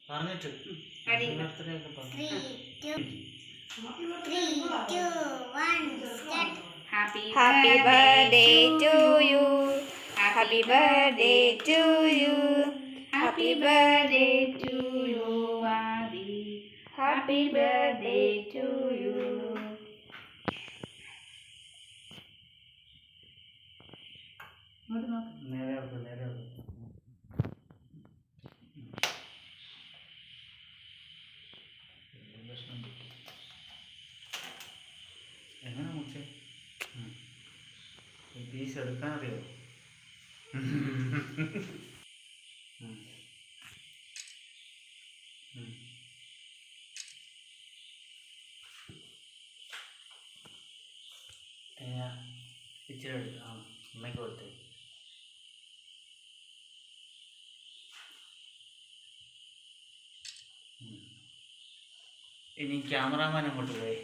പറഞ്ഞിട്ട് Happy birthday to you. Happy birthday to you. Happy birthday to you, Adi. Happy birthday to you. എങ്ങനെ മുറിച്ചേ ഈ piece എടുക്കാൻ അറിയോ ഇച്ചിരി എടുത്ത് അമ്മയ്ക്ക് കൊടുത്തേ ഇനി ക്യാമറാമാൻ അങ്ങോട്ട് പോയി